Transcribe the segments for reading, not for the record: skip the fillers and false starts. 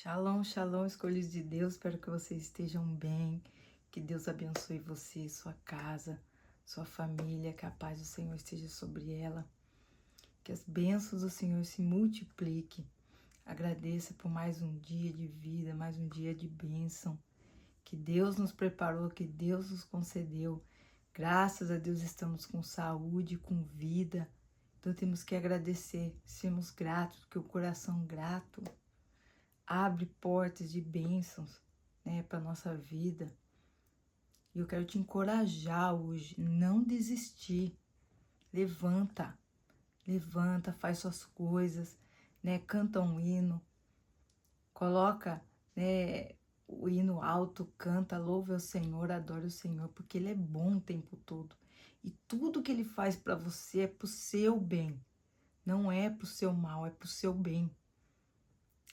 Shalom, shalom, escolhidos de Deus. Espero que vocês estejam bem. Que Deus abençoe você, sua casa, sua família. Que a paz do Senhor esteja sobre ela. Que as bênçãos do Senhor se multipliquem. Agradeça por mais um dia de vida, mais um dia de bênção. Que Deus nos preparou, que Deus nos concedeu. Graças a Deus estamos com saúde, com vida. Então temos que agradecer, sermos gratos, porque o coração grato abre portas de bênçãos, né, para nossa vida. E eu quero te encorajar hoje, não desistir. Levanta, levanta, faz suas coisas, né, canta um hino, coloca, né, o hino alto, canta, louve ao Senhor, adore o Senhor, porque Ele é bom o tempo todo. E tudo que Ele faz para você é pro seu bem, não é pro seu mal, é pro seu bem.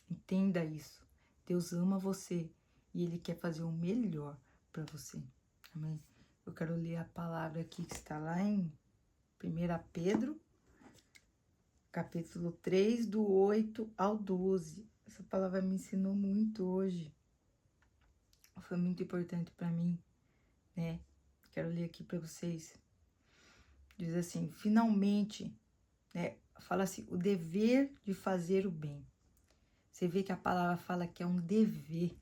Entenda isso. Deus ama você e Ele quer fazer o melhor para você. Amém? Eu quero ler a palavra aqui que está lá em 1 Pedro, capítulo 3, do 8 ao 12. Essa palavra me ensinou muito hoje. Foi muito importante para mim, né? Quero ler aqui para vocês. Diz assim: finalmente, né? Fala assim, o dever de fazer o bem. Você vê que a palavra fala que é um dever,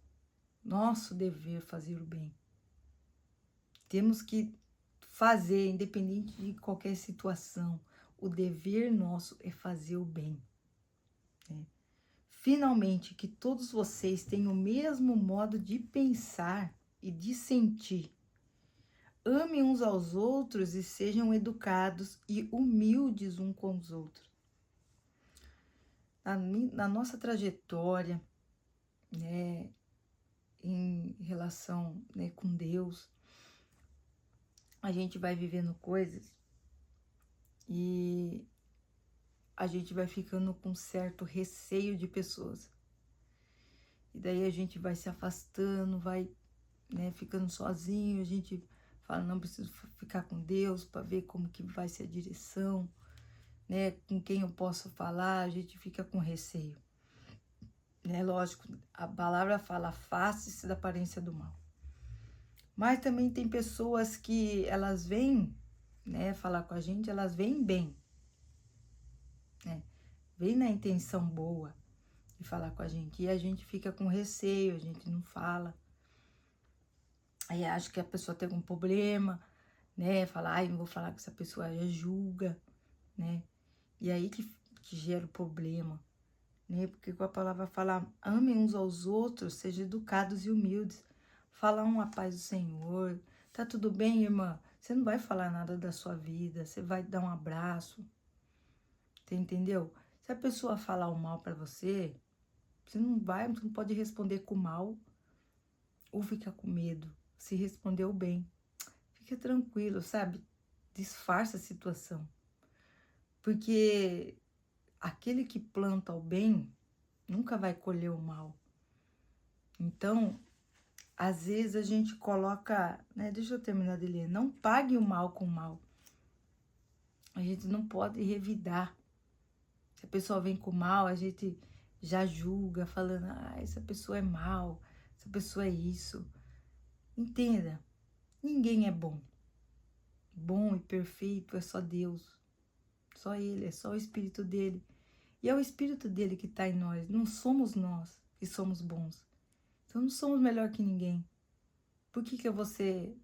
nosso dever fazer o bem. Temos que fazer, independente de qualquer situação, o dever nosso é fazer o bem. Né? Finalmente, que todos vocês tenham o mesmo modo de pensar e de sentir. Amem uns aos outros e sejam educados e humildes uns com os outros. Na nossa trajetória, né, em relação, né, com Deus, a gente vai vivendo coisas e a gente vai ficando com certo receio de pessoas. E daí a gente vai se afastando, vai, né, ficando sozinho, a gente fala, não, preciso ficar com Deus para ver como que vai ser a direção, né, com quem eu posso falar, a gente fica com receio. Né, lógico, a palavra fala, afaste-se da aparência do mal. Mas também tem pessoas que elas vêm, né, falar com a gente, elas vêm bem, né, vêm na intenção boa de falar com a gente, e a gente fica com receio, a gente não fala. Aí acha que a pessoa tem algum problema, né, fala, ai, não vou falar com essa pessoa, já julga, né, e aí que gera o problema. Né? Porque com a palavra fala, amem uns aos outros, sejam educados e humildes. Fala a paz do Senhor. Tá tudo bem, irmã? Você não vai falar nada da sua vida, você vai dar um abraço. Você entendeu? Se a pessoa falar o mal para você, você não pode responder com mal ou ficar com medo. Se responder o bem, fica tranquilo, sabe? Disfarça a situação. Porque aquele que planta o bem nunca vai colher o mal. Então, às vezes a gente coloca, né? Deixa eu terminar de ler. Não pague o mal com o mal. A gente não pode revidar. Se a pessoa vem com mal, a gente já julga, falando, ah, essa pessoa é mal, essa pessoa é isso. Entenda, ninguém é bom. Bom e perfeito é só Deus. Só Ele, é só o Espírito dele. E é o Espírito dele que está em nós. Não somos nós que somos bons. Então não somos melhor que ninguém. Por que você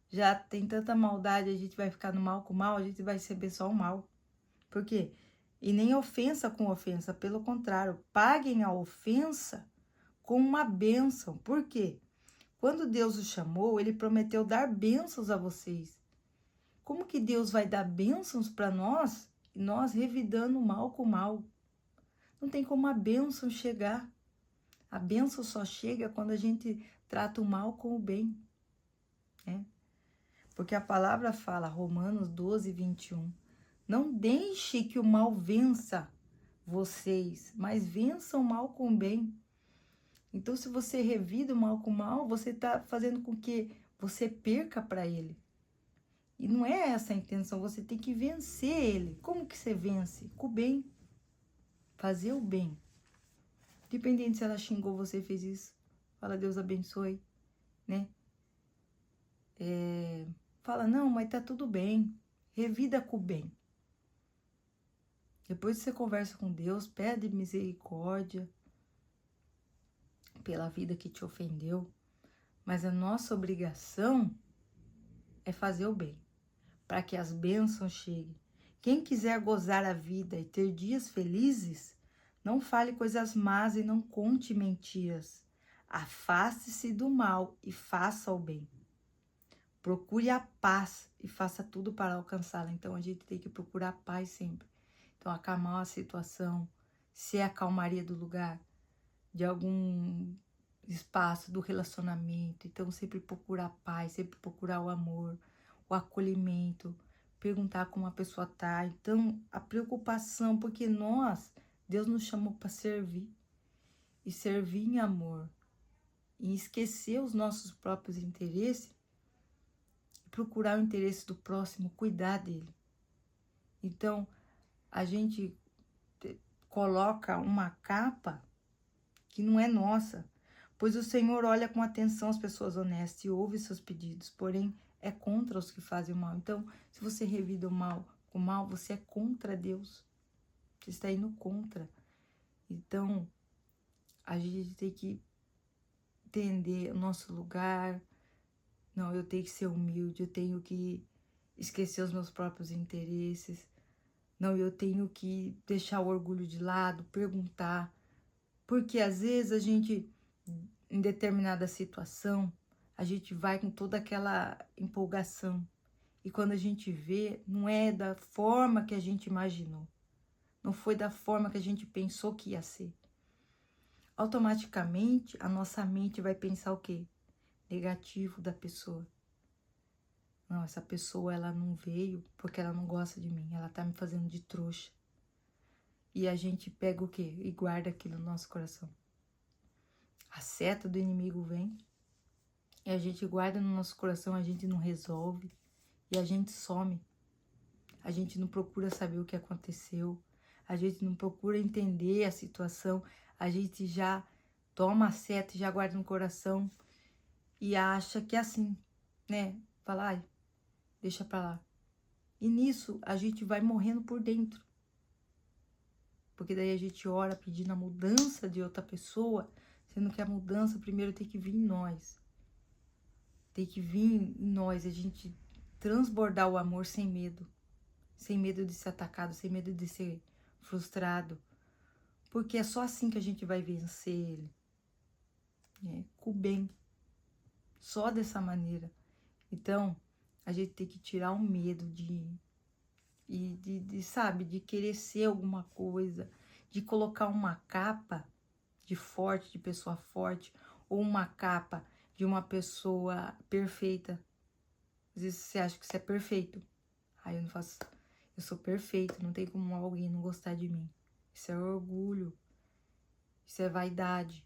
já tem tanta maldade, a gente vai ficar no mal com mal, a gente vai receber só o mal? Por quê? E nem ofensa com ofensa, pelo contrário, paguem a ofensa com uma bênção. Por quê? Quando Deus os chamou, Ele prometeu dar bênçãos a vocês. Como que Deus vai dar bênçãos para nós e nós revidando mal com mal? Não tem como a bênção chegar. A bênção só chega quando a gente trata o mal com o bem, né? Porque a palavra fala, Romanos 12, 21, não deixe que o mal vença vocês, mas vença o mal com o bem. Então, se você revida o mal com o mal, você está fazendo com que você perca para ele. E não é essa a intenção, você tem que vencer ele. Como que você vence? Com o bem. Fazer o bem. Independente se ela xingou você e fez isso. Fala, Deus abençoe, né? Fala, não, mas tá tudo bem. Revida com o bem. Depois você conversa com Deus, pede misericórdia pela vida que te ofendeu. Mas a nossa obrigação é fazer o bem, para que as bênçãos cheguem. Quem quiser gozar a vida e ter dias felizes, não fale coisas más e não conte mentiras. Afaste-se do mal e faça o bem. Procure a paz e faça tudo para alcançá-la. Então, a gente tem que procurar a paz sempre. Então, acalmar a situação, ser a calmaria do lugar, de algum espaço, do relacionamento. Então, sempre procurar a paz, sempre procurar o amor, o acolhimento, perguntar como a pessoa tá. Então, a preocupação, porque Deus nos chamou para servir. E servir em amor. E esquecer os nossos próprios interesses. Procurar o interesse do próximo, cuidar dele. Então, a gente coloca uma capa que não é nossa, pois o Senhor olha com atenção as pessoas honestas e ouve seus pedidos, porém é contra os que fazem o mal. Então, se você revida o mal com o mal, você é contra Deus. Você está indo contra. Então, a gente tem que entender o nosso lugar. Não, eu tenho que ser humilde, eu tenho que esquecer os meus próprios interesses. Não, eu tenho que deixar o orgulho de lado, perguntar. Porque às vezes a gente, em determinada situação, a gente vai com toda aquela empolgação. E quando a gente vê, não é da forma que a gente imaginou. Não foi da forma que a gente pensou que ia ser. Automaticamente, a nossa mente vai pensar o quê? Negativo da pessoa. Não, essa pessoa, ela não veio porque ela não gosta de mim. Ela tá me fazendo de trouxa. E a gente pega o quê? E guarda aquilo no nosso coração. A seta do inimigo vem. E a gente guarda no nosso coração, a gente não resolve. E a gente some. A gente não procura saber o que aconteceu. A gente não procura entender a situação. A gente já toma a seta e já guarda no coração. E acha que é assim, né? Fala, ai, deixa pra lá. E nisso a gente vai morrendo por dentro. Porque daí a gente ora pedindo a mudança de outra pessoa, sendo que a mudança primeiro tem que vir em nós. Tem que vir em nós, a gente transbordar o amor sem medo. Sem medo de ser atacado, sem medo de ser frustrado. Porque é só assim que a gente vai vencer ele. Com o bem. Só dessa maneira. Então, a gente tem que tirar o medo sabe, de querer ser alguma coisa, de colocar uma capa de forte, de pessoa forte, ou uma capa de uma pessoa perfeita. Às vezes você acha que você é perfeito. Aí eu não faço, eu sou perfeito, não tem como alguém não gostar de mim. Isso é orgulho, isso é vaidade,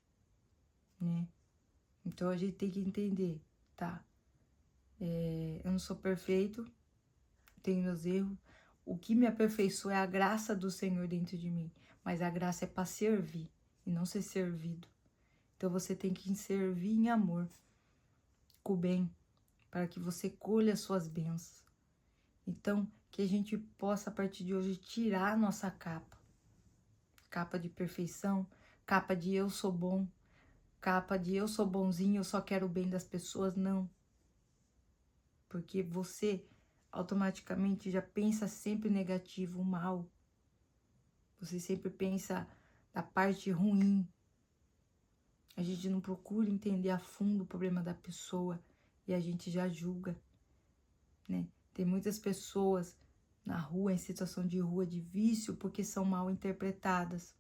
né? Então a gente tem que entender, tá? Eu não sou perfeito, tenho meus erros. O que me aperfeiçoa é a graça do Senhor dentro de mim. Mas a graça é para servir e não ser servido. Então você tem que servir em amor, com o bem, para que você colha as suas bênçãos. Então, que a gente possa, a partir de hoje, tirar a nossa capa. Capa de perfeição, capa de eu sou bom, capa de eu sou bonzinho, eu só quero o bem das pessoas. Não. Porque você automaticamente já pensa sempre negativo, mal. Você sempre pensa da parte ruim. A gente não procura entender a fundo o problema da pessoa e a gente já julga, né? Tem muitas pessoas na rua, em situação de rua, de vício, porque são mal interpretadas.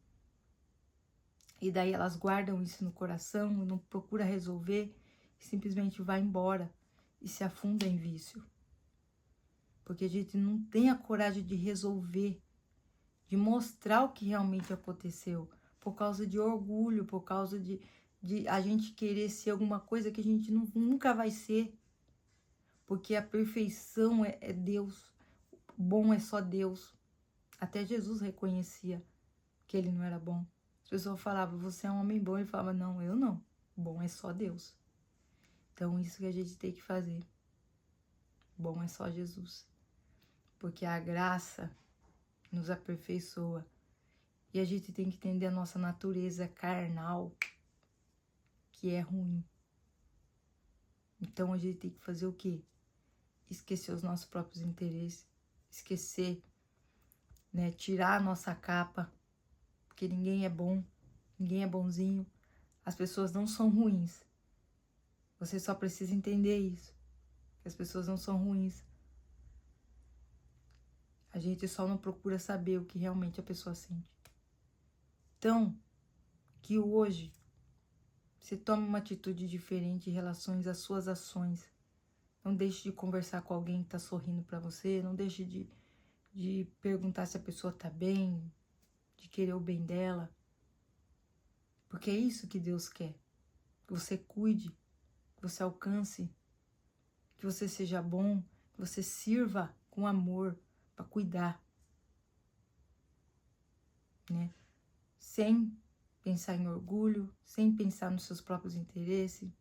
E daí elas guardam isso no coração, não procura resolver, e simplesmente vai embora e se afunda em vício. Porque a gente não tem a coragem de resolver, de mostrar o que realmente aconteceu, por causa de orgulho, por causa de a gente querer ser alguma coisa que a gente nunca vai ser. Porque a perfeição é Deus, bom é só Deus. Até Jesus reconhecia que ele não era bom. As pessoas falavam, você é um homem bom. Ele falava, não, eu não. Bom é só Deus. Então, isso que a gente tem que fazer. Bom é só Jesus. Porque a graça nos aperfeiçoa. E a gente tem que entender a nossa natureza carnal, que é ruim. Então, a gente tem que fazer o quê? Esquecer os nossos próprios interesses. Esquecer, né? Tirar a nossa capa. Porque ninguém é bom. Ninguém é bonzinho. As pessoas não são ruins. Você só precisa entender isso. As pessoas não são ruins. A gente só não procura saber o que realmente a pessoa sente. Então, que hoje você tome uma atitude diferente em relação às suas ações. Não deixe de conversar com alguém que está sorrindo para você. Não deixe de perguntar se a pessoa está bem, de querer o bem dela. Porque é isso que Deus quer. Que você cuide, que você alcance, que você seja bom, que você sirva com amor para cuidar, né? Sem pensar em orgulho, sem pensar nos seus próprios interesses,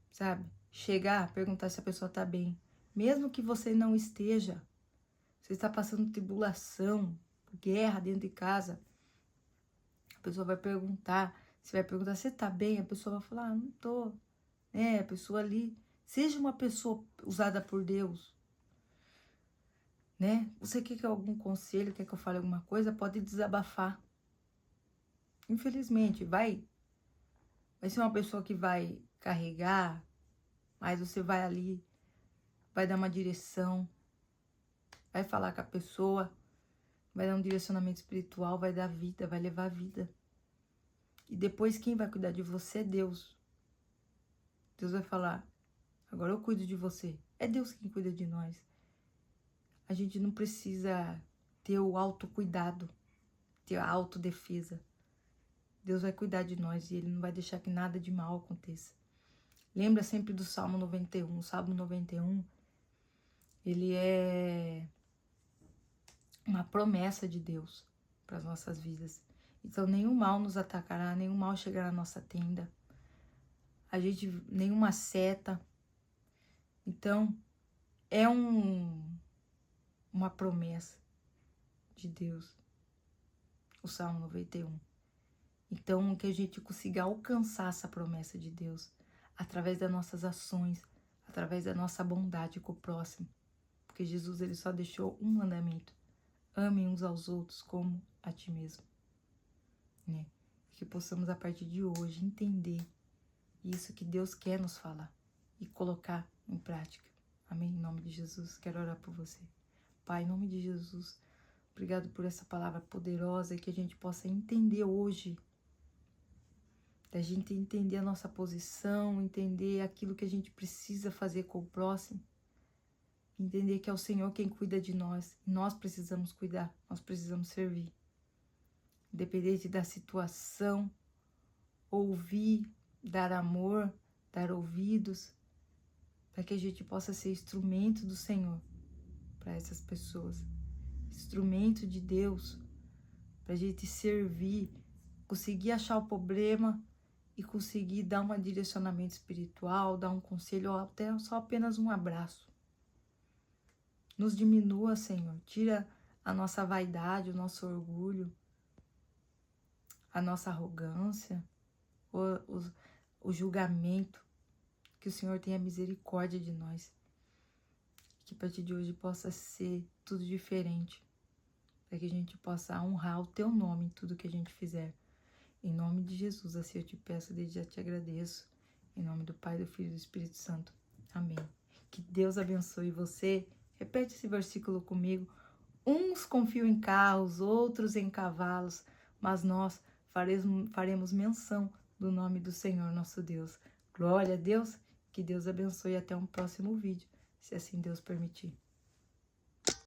sabe? Chegar, perguntar se a pessoa tá bem. Mesmo que você não esteja, você está passando tribulação, guerra dentro de casa, a pessoa vai perguntar, você vai perguntar, você tá bem? A pessoa vai falar, não tô. A pessoa ali, seja uma pessoa usada por Deus, né? Você quer algum conselho, quer que eu fale alguma coisa, pode desabafar. Infelizmente, vai ser uma pessoa que vai carregar, mas você vai ali, vai dar uma direção, vai falar com a pessoa, vai dar um direcionamento espiritual, vai dar vida, vai levar a vida. E depois quem vai cuidar de você é Deus. Deus vai falar, agora eu cuido de você. É Deus quem cuida de nós. A gente não precisa ter o autocuidado, ter a autodefesa. Deus vai cuidar de nós e Ele não vai deixar que nada de mal aconteça. Lembra sempre do Salmo 91. O Salmo 91, ele é uma promessa de Deus para as nossas vidas. Então, nenhum mal nos atacará, nenhum mal chegará à nossa tenda. Nenhuma seta. Então, é uma promessa de Deus. O Salmo 91. Então, que a gente consiga alcançar essa promessa de Deus através das nossas ações, através da nossa bondade com o próximo. Porque Jesus, ele só deixou um mandamento. Amem uns aos outros como a ti mesmo. Né? Que possamos, a partir de hoje, entender isso que Deus quer nos falar e colocar em prática. Amém? Em nome de Jesus, quero orar por você. Pai, em nome de Jesus, obrigado por essa palavra poderosa e que a gente possa entender hoje, da gente entender a nossa posição, entender aquilo que a gente precisa fazer com o próximo, entender que é o Senhor quem cuida de nós, nós precisamos cuidar, nós precisamos servir. Independente da situação, ouvir, dar amor, dar ouvidos, para que a gente possa ser instrumento do Senhor para essas pessoas, instrumento de Deus, para a gente servir, conseguir achar o problema e conseguir dar um direcionamento espiritual, dar um conselho ou até só apenas um abraço. Nos diminua, Senhor, tira a nossa vaidade, o nosso orgulho, a nossa arrogância, o julgamento, que o Senhor tenha misericórdia de nós, que a partir de hoje possa ser tudo diferente, para que a gente possa honrar o Teu nome em tudo que a gente fizer. Em nome de Jesus, assim eu te peço, desde já te agradeço. Em nome do Pai, do Filho e do Espírito Santo. Amém. Que Deus abençoe você. Repete esse versículo comigo. Uns confiam em carros, outros em cavalos, mas nós faremos menção do nome do Senhor nosso Deus. Glória a Deus. Que Deus abençoe. Até um próximo vídeo, se assim Deus permitir.